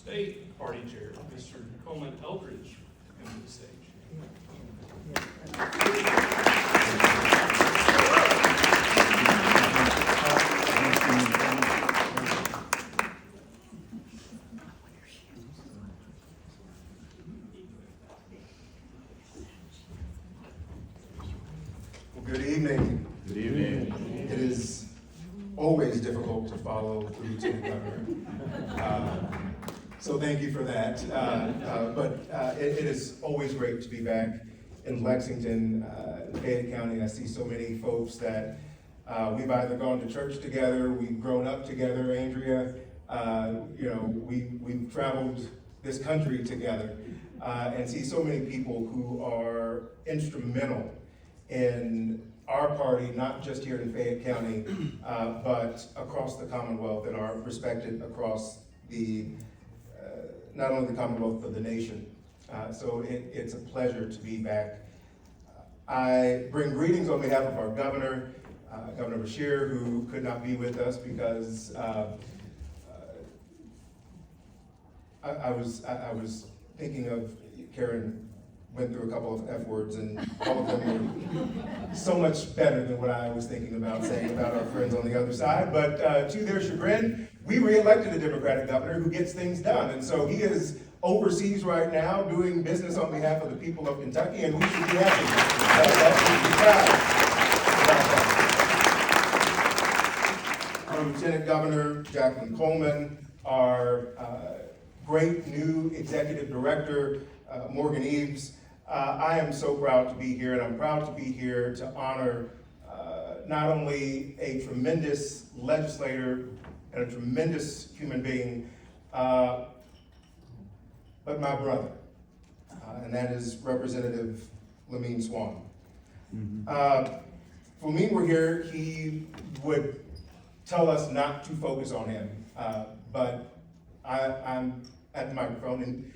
State Party Chair, Mr. Colmon Elridge, to come to the stage. Well, good evening. Good evening. It is always difficult to follow the Lieutenant Governor. So thank you for that. It is always great to be back in Lexington, Fayette County. I see so many folks that we've either gone to church together, we've grown up together, Andrea. We've traveled this country together, and see so many people who are instrumental in our party, not just here in Fayette County, but across the Commonwealth, and are respected across the, not only the Commonwealth, but the nation. So it's a pleasure to be back. I bring greetings on behalf of our governor, Governor Beshear, who could not be with us because I was thinking of Karen went through a couple of F words, and all of them were so much better than what I was thinking about saying about our friends on the other side. But to their chagrin, we re-elected a Democratic governor who gets things done. And so he is overseas right now doing business on behalf of the people of Kentucky, and we should be happy. Our Lieutenant Governor, Jacqueline Colmon, our great new Executive Director, Morgan Eves. I am so proud to be here, and I'm proud to be here to honor not only a tremendous legislator and a tremendous human being, but my brother, and that is Representative Lamin Swann. If Lamin were here, he would tell us not to focus on him, but I'm at the microphone, and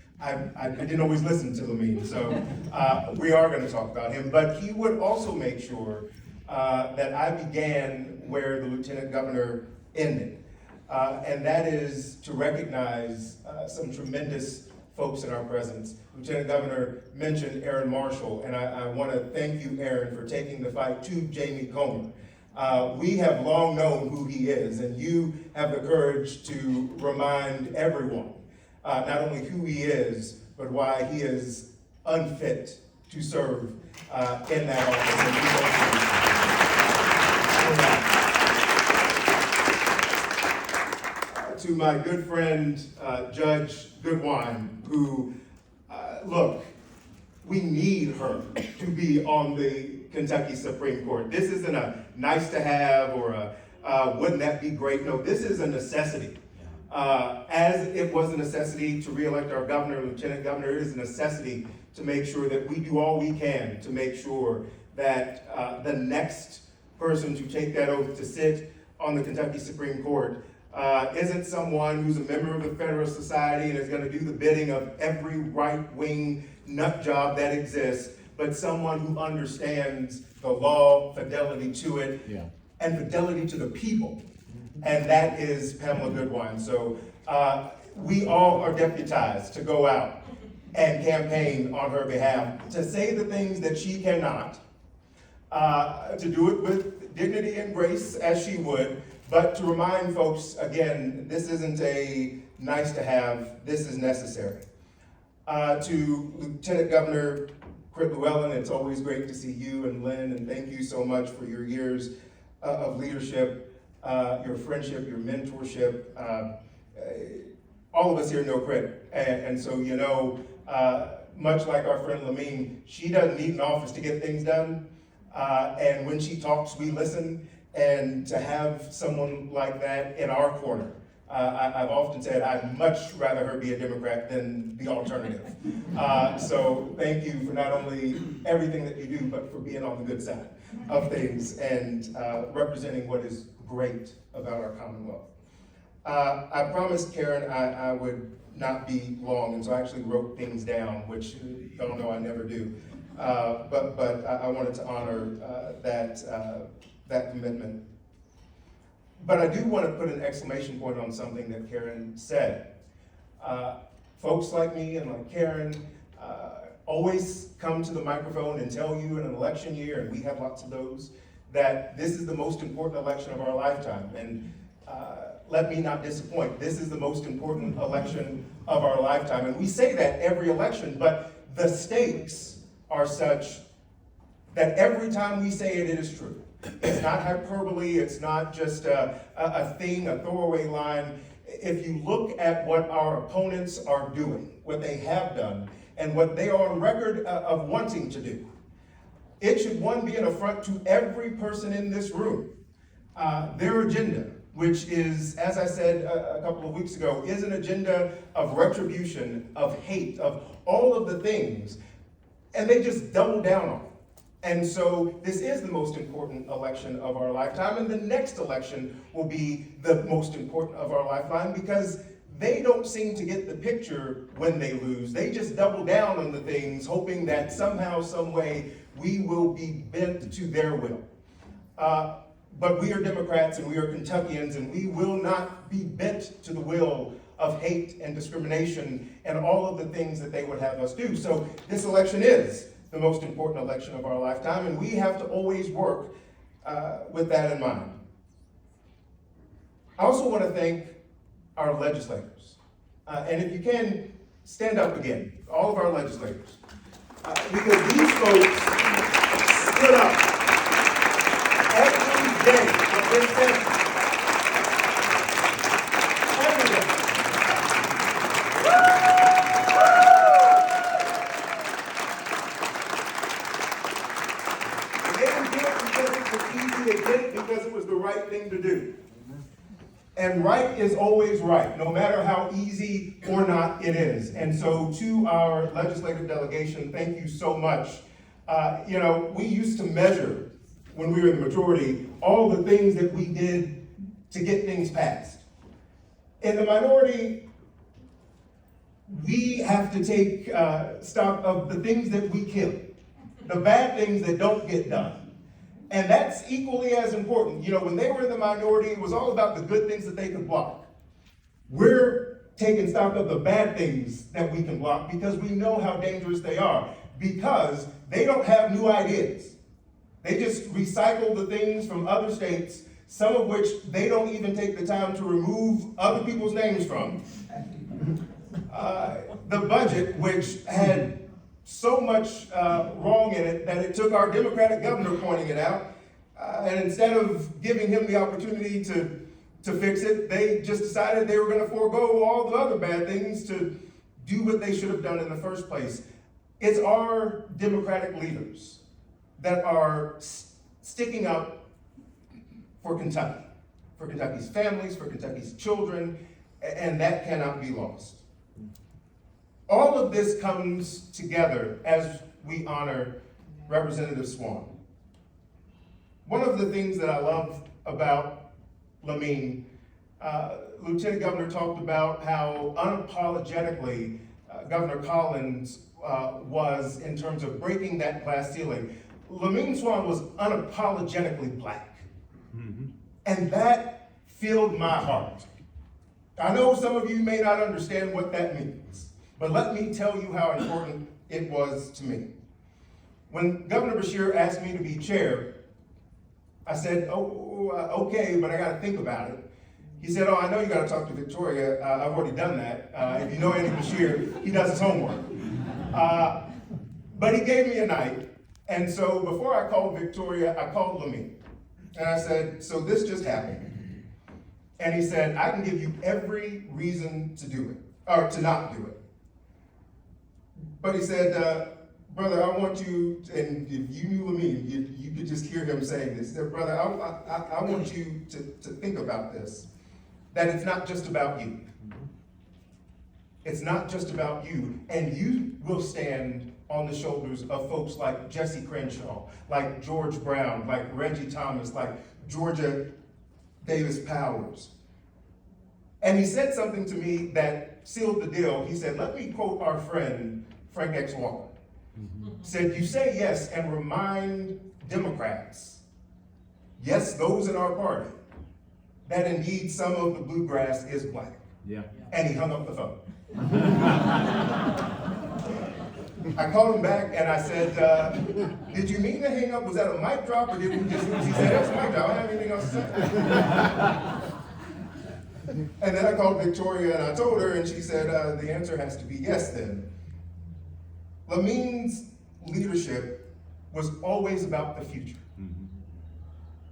I didn't always listen to Lamin, so we are going to talk about him. But he would also make sure that I began where the Lieutenant Governor ended, and that is to recognize some tremendous folks in our presence. Lieutenant Governor mentioned Aaron Marshall, and I want to thank you, Aaron, for taking the fight to Jamie Comer. We have long known who he is, and you have the courage to remind everyone not only who he is, but why he is unfit to serve in that office. To my good friend, Judge Goodwine, who, look, we need her to be on the Kentucky Supreme Court. This isn't a nice to have or a wouldn't that be great? No, this is a necessity. As it was a necessity to reelect our governor, lieutenant governor, it is a necessity to make sure that we do all we can to make sure that the next person to take that oath to sit on the Kentucky Supreme Court isn't someone who's a member of the Federalist Society and is going to do the bidding of every right-wing nut job that exists, but someone who understands the law, fidelity to it, and fidelity to the people. And that is Pamela Goodwine. So we all are deputized to go out and campaign on her behalf, to say the things that she cannot, to do it with dignity and grace as she would, but to remind folks, again, this isn't a nice to have, this is necessary. To Lieutenant Governor Crit Llewellyn, it's always great to see you and Lynn, and thank you so much for your years of leadership, your friendship, your mentorship. All of us here know Crit, and so you know, much like our friend Lamin, she doesn't need an office to get things done, and when she talks, we listen, and to have someone like that in our corner, I've often said I'd much rather her be a Democrat than the alternative. So thank you for not only everything that you do, but for being on the good side of things and representing what is great about our Commonwealth. I promised Karen I would not be long, and so I actually wrote things down, which y'all know I never do. But I wanted to honor that commitment. But I do want to put an exclamation point on something that Karen said. Folks like me and like Karen always come to the microphone and tell you in an election year, and we have lots of those, that this is the most important election of our lifetime. And let me not disappoint. This is the most important election of our lifetime. And we say that every election, but the stakes are such that every time we say it, it is true. It's not hyperbole. It's not just a thing, a throwaway line. If you look at what our opponents are doing, what they have done, and what they are on record of wanting to do, it should, one, be an affront to every person in this room. Their agenda, which is, as I said a couple of weeks ago, is an agenda of retribution, of hate, of all of the things, and they just double down on it. And so this is the most important election of our lifetime, and the next election will be the most important of our lifetime, because they don't seem to get the picture when they lose. They just double down on the things, hoping that somehow, some way, we will be bent to their will. But we are Democrats and we are Kentuckians, and we will not be bent to the will of hate and discrimination and all of the things that they would have us do. So this election is the most important election of our lifetime, and we have to always work with that in mind. I also want to thank our legislators. And if you can, stand up again, all of our legislators. Because these folks stood up every day of this session. Every day. They didn't do it because it was easy, they did it because it was the right thing to do. And right is always right, no matter how easy or not it is. And so to our legislative delegation, thank you so much. We used to measure, when we were in the majority, all the things that we did to get things passed. In the minority, we have to take stock of the things that we kill, the bad things that don't get done. And that's equally as important. When they were in the minority, it was all about the good things that they could block. We're taking stock of the bad things that we can block because we know how dangerous they are, because they don't have new ideas. They just recycle the things from other states, some of which they don't even take the time to remove other people's names from. The budget, which had so much wrong in it that it took our Democratic governor pointing it out, and instead of giving him the opportunity to fix it, they just decided they were going to forego all the other bad things to do what they should have done in the first place. It's our Democratic leaders that are sticking up for Kentucky, for Kentucky's families, for Kentucky's children, and that cannot be lost. All of this comes together as we honor Representative Swann. One of the things that I love about Lamin, Lieutenant Governor talked about how unapologetically Governor Collins was in terms of breaking that glass ceiling. Lamin Swann was unapologetically black. Mm-hmm. And that filled my heart. I know some of you may not understand what that means, but let me tell you how important it was to me. When Governor Beshear asked me to be chair, I said, okay, but I got to think about it. He said, I know you got to talk to Victoria. I've already done that. If you know Andy Beshear, he does his homework. But he gave me a night. And so before I called Victoria, I called Lamin. And I said, so this just happened. And he said, I can give you every reason to do it, or to not do it. But he said, brother, I want you, and if you knew Lamin, you could just hear him saying this. He said, brother, I want you to think about this, that it's not just about you. It's not just about you, and you will stand on the shoulders of folks like Jesse Crenshaw, like George Brown, like Reggie Thomas, like Georgia Davis Powers. And he said something to me that sealed the deal. He said, let me quote our friend, Frank X. Walker. Mm-hmm. Said, you say yes and remind Democrats, yes, those in our party, that indeed some of the bluegrass is black. Yeah. And he hung up the phone. I called him back and I said, did you mean to hang up? Was that a mic drop or did we just, he said, that's a mic drop, I don't have anything else to say. And then I called Victoria and I told her and she said, the answer has to be yes then. Lamin's leadership was always about the future.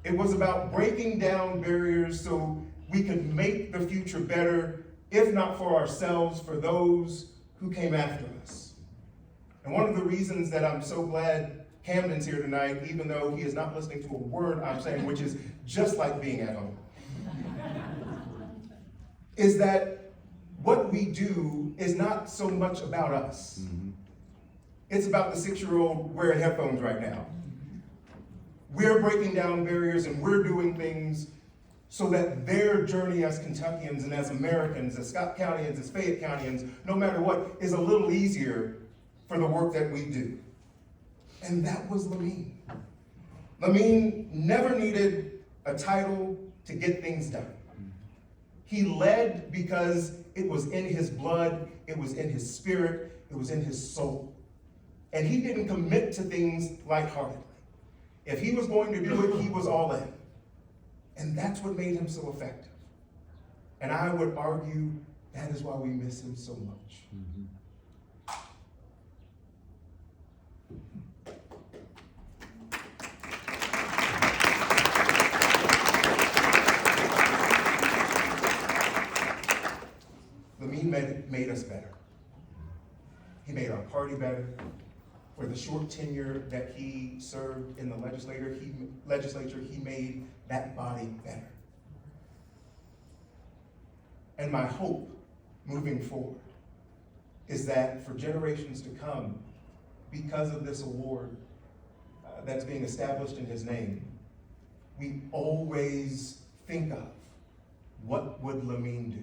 It was about breaking down barriers so we could make the future better, if not for ourselves, for those who came after us. And one of the reasons that I'm so glad Camden's here tonight, even though he is not listening to a word I'm saying, which is just like being at home, is that what we do is not so much about us. It's about the 6-year-old wearing headphones right now. We're breaking down barriers and we're doing things so that their journey as Kentuckians and as Americans, as Scott Countyans, as Fayette Countyans, no matter what, is a little easier for the work that we do. And that was Lamin. Lamin never needed a title to get things done. He led because it was in his blood, it was in his spirit, it was in his soul. And he didn't commit to things lightheartedly. If he was going to do it, he was all in. And that's what made him so effective. And I would argue that is why we miss him so much. Lamin made us better. He made our party better. For the short tenure that he served in the legislature, he made that body better. And my hope moving forward is that for generations to come, because of this award that's being established in his name, we always think of what would Lamin do?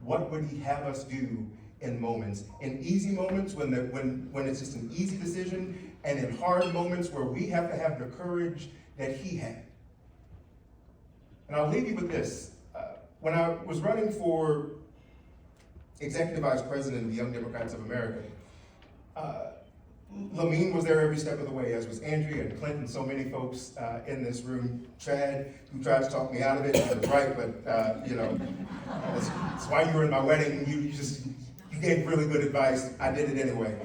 What would he have us do in moments, in easy moments when it's just an easy decision, and in hard moments where we have to have the courage that he had. And I'll leave you with this. When I was running for Executive Vice President of the Young Democrats of America, Lamin was there every step of the way, as was Andrea and Clint and so many folks in this room. Chad, who tried to talk me out of it, he was right, but that's why you were in my wedding. You gave really good advice. I did it anyway.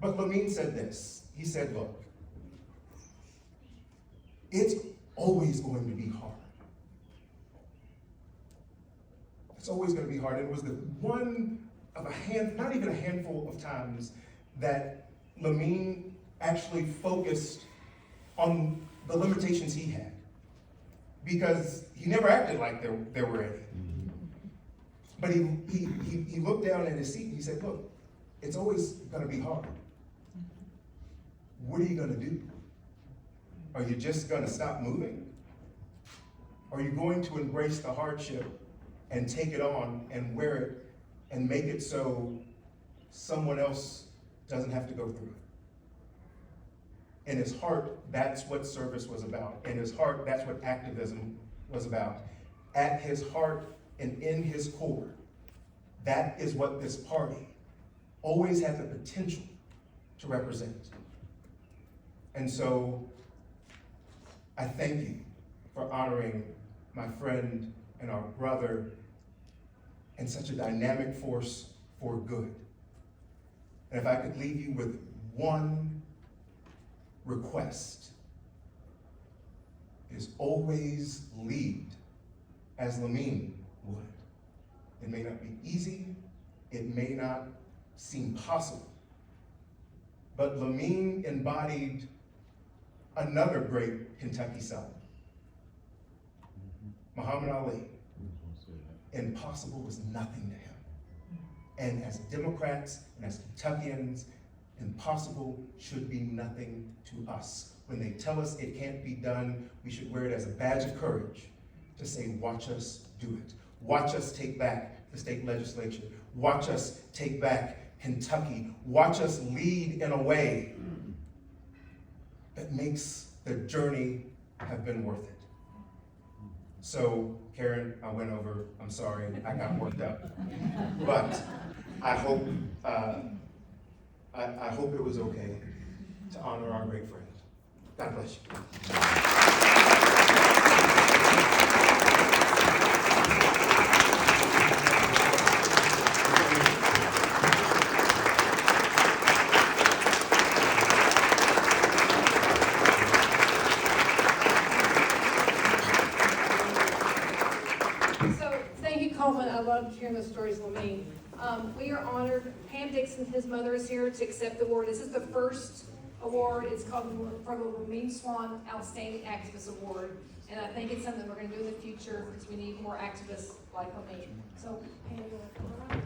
But Lamin said this. He said, look, it's always going to be hard. It's always going to be hard. And it was the one of not even a handful of times that Lamin actually focused on the limitations he had. Because he never acted like there were any. But he looked down at his seat and he said, look, it's always gonna be hard. What are you gonna do? Are you just gonna stop moving? Are you going to embrace the hardship and take it on and wear it and make it so someone else doesn't have to go through it? In his heart, that's what service was about. In his heart, that's what activism was about. At his heart and in his core, that is what this party always had the potential to represent. And so, I thank you for honoring my friend and our brother and such a dynamic force for good. And if I could leave you with one request, is always lead as Lamin would. It may not be easy, it may not seem possible, but Lamin embodied another great Kentucky son, Muhammad Ali. Impossible was nothing to him. And as Democrats and as Kentuckians, impossible should be nothing to us. When they tell us it can't be done, we should wear it as a badge of courage to say, watch us do it. Watch us take back the state legislature. Watch us take back Kentucky. Watch us lead in a way that makes the journey have been worth it. So Karen, I went over, I'm sorry, I got worked up. But I hope it was okay to honor our great friend. God bless you. Colmon, I loved hearing the stories of Lamin. We are honored. Pam Dixon, his mother, is here to accept the award. This is the first award. It's called for the Lamin Swann Outstanding Activist Award. And I think it's something we're going to do in the future because we need more activists like Lamin. So, Pam, you want to come around?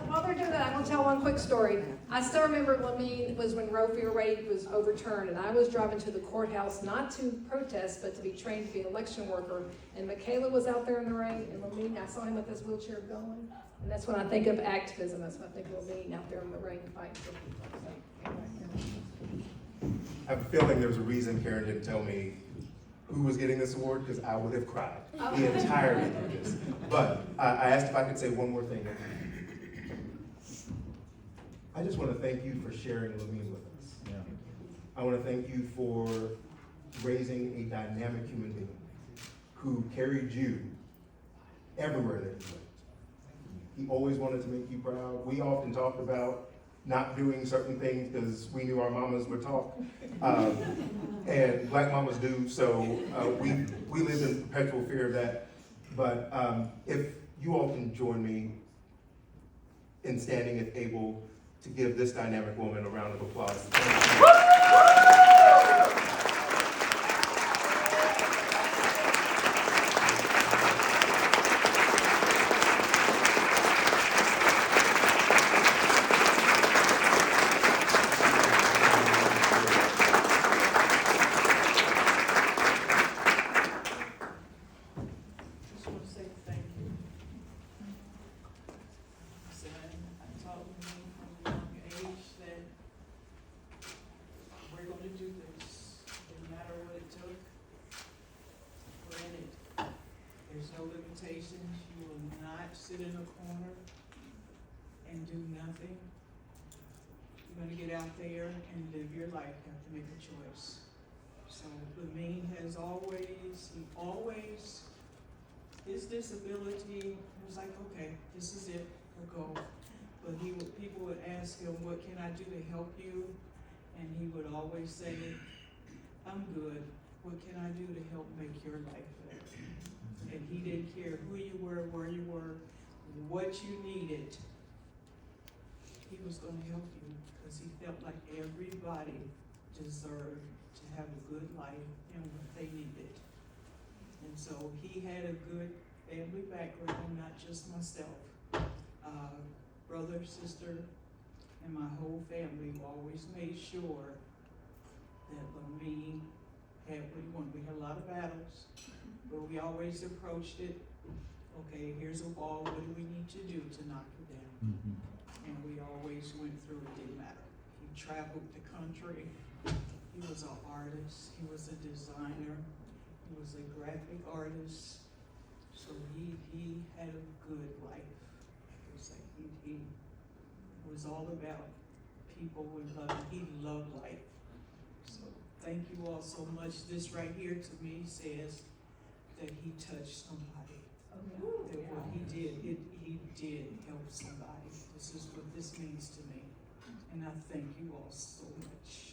While they're doing that, I'm going to tell one quick story. I still remember Lamin was when Roe v. Wade was overturned, and I was driving to the courthouse not to protest, but to be trained to be an election worker. And Michaela was out there in the rain, and Lamin, I saw him with his wheelchair going. And that's when I think of activism. That's when I think of Lamin out there in the rain fighting for people. I have a feeling there's a reason Karen didn't tell me who was getting this award, because I would have cried the entirety of this. But I asked if I could say one more thing. I just want to thank you for sharing Lamin with us. Yeah. I want to thank you for raising a dynamic human being who carried you everywhere that you went. He always wanted to make you proud. We often talked about not doing certain things because we knew our mamas would talk, and black mamas do, so we live in perpetual fear of that. But if you all can join me in standing if able to give this dynamic woman a round of applause. You will not sit in a corner and do nothing. You're going to get out there and live your life. You have to make a choice. So Lamin has his disability, he was like, okay, this is it, we'll go. But people would ask him, what can I do to help you? And he would always say, I'm good. What can I do to help make your life better? And he didn't care who you were, where you were, what you needed. He was going to help you because he felt like everybody deserved to have a good life and what they needed. And so he had a good family background, not just myself. Brother, sister, and my whole family always made sure that Lamin had what he wanted. We had a lot of battles, but we always approached it, okay, here's a wall, what do we need to do to knock it down? Mm-hmm. And we always went through, it didn't matter. He traveled the country, he was an artist, he was a designer, he was a graphic artist, so he had a good life. It was like he was all about people and love, he loved life. So thank you all so much. This right here to me says that he touched somebody. That what he did help somebody. This is what this means to me. And I thank you all so much.